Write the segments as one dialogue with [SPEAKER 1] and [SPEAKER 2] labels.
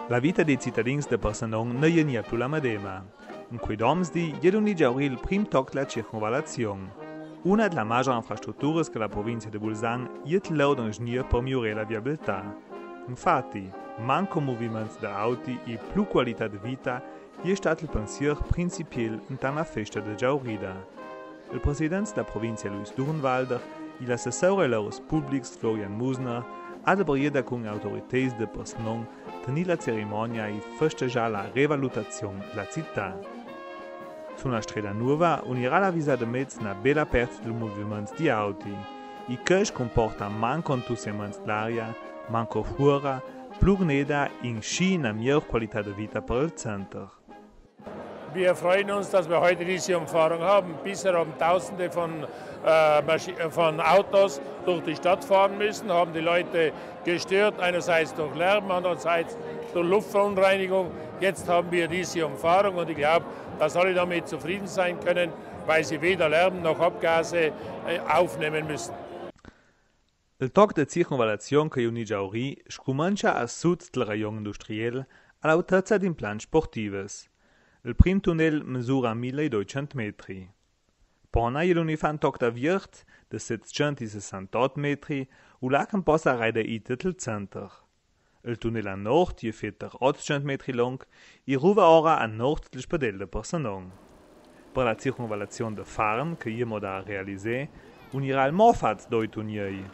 [SPEAKER 1] La vita dei cittadini de Perpignan non è più la medesima. In quei domsdi, ieri già il primo tocco della circonvallazione. Una delle maggiori infrastrutture che la provincia di Bolzano è l'ingegner per migliorare la viabilità. Infatti, manco movimento di auti e più qualità di vita è stato il pensiero principale in la festa di Giaurida. Il presidente della provincia Luis Durnwalder e l'assessore Laurus Publics Florian Musner ha debrieda con le autorità di Perpignan tenere la cerimonia e festeggiare la rivalutazione della città. Sulla strada nuova unirà la visa di mezzo una bella aperta del movimento di auti e che comporta manco entusiasmo dell'aria, manco fuori, più neda in sci una migliore qualità di vita per il centro.
[SPEAKER 2] Wir freuen uns, dass wir heute diese Umfahrung haben. Bisher haben Tausende von Autos durch die Stadt fahren müssen, haben die Leute gestört, einerseits durch Lärm, andererseits durch Luftverunreinigung. Jetzt haben wir diese Umfahrung und ich glaube, dass alle damit zufrieden sein können, weil sie weder Lärm noch Abgase aufnehmen müssen.
[SPEAKER 1] Il toc de circonvallazione che uni Giauri scomincia a sud del rayon industriel all'altezza di impianti sportives. Il prim tunnel misura 1200 metri. Pona il fa un toc da virt de 768 metri u lacan possa raida itet il center. Il tunnel a nord je fetter 800 metri long e ruva ora a nord del spadel de Perpignan. Per la circonvallazione de Farn che jemo da realisé unirà il mofat doi tunneli,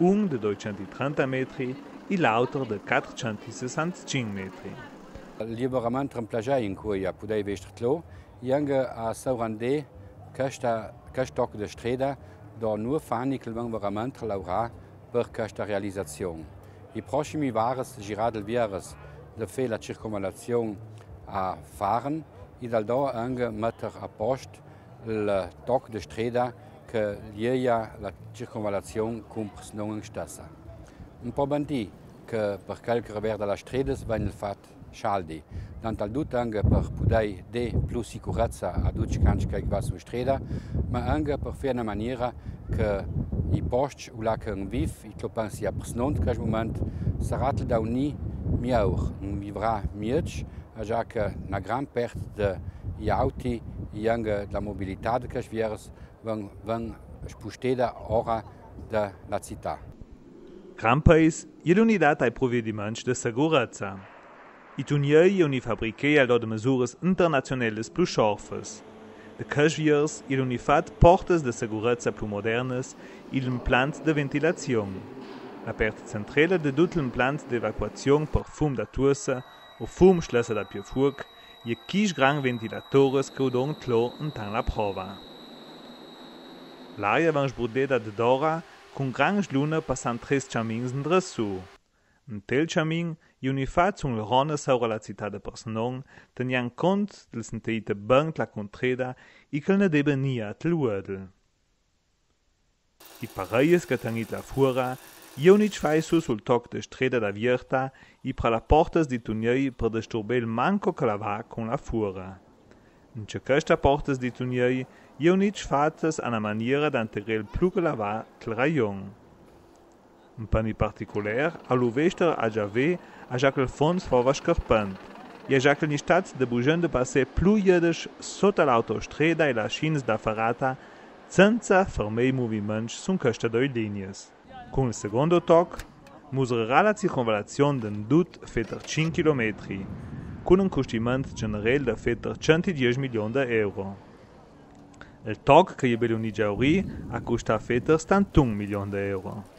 [SPEAKER 1] un de 230 metri e l'altro de 465 metri.
[SPEAKER 3] Liberament remplagiai in cui a pudei vestrtlo, ianga a saurande castoc de streda do nur fanikel vang verament laura per questa realizzazione. I prossimi vares giradel vieres de fe la circonvallazione a fahren e dal do anche metter a post il toc de streda che lia la circonvallazione cum Perpignan stessa. Un po' bandi che per qualche revers della strada va il fat scaldi. Tantal dut anche per poter de più sicurezza a tutti che va su strada, ma anche per fare una maniera che i posti u la che viv, i pensi a Perpignan in questo momento sarà da uni miglior, vivrà miec, già che una gran parte degli auti e anche la mobilità che viers van spostata ora della città.
[SPEAKER 1] Gran país è l'unità ai provvedimenti di sicurezza. I tunneli uni fabbrichei allo de mesures internazionales plus scharfes. De casviers il uni fat portes de sicurezza plus modernes e l'implant de ventilazione. La parte centrale de tutto l'implant de evacuazione per fum da tussa o fum schlösser da più fuoc e quis gran ventilatores che udon clo in la prova. L'aria van sbrudeda de dora con gran sluna passant 3 chamins in dressù. Un tel chamin e unifat sun le ronne saura la città de Perpignan tenian cont del sentite banc la contreda e che ne debe nia tel uedel. I pareies che tenit la fura e unic faisu sul toc de streda da vierta e pra la portas di tunnei per disturbel manco che la va con la fura. In ce questa portas di tunnei e unic fates a una maniera d'integrer più che la va tel rayon. Un pani particular all'uvester a Javé a Jacques Alphonse fava scarpant e a Jacques Nistat de bugen de passer più jedes sotto l'autostrada e la schins da ferrata senza fermei movimenti sun queste due linies. Con il secondo toc misurerà la circonvallazione d'un dut fetter 5 km, con un costimento generale da fetter 110 milioni di euro. Il toc che è bello Giauri a costa fetter 71 milioni di euro.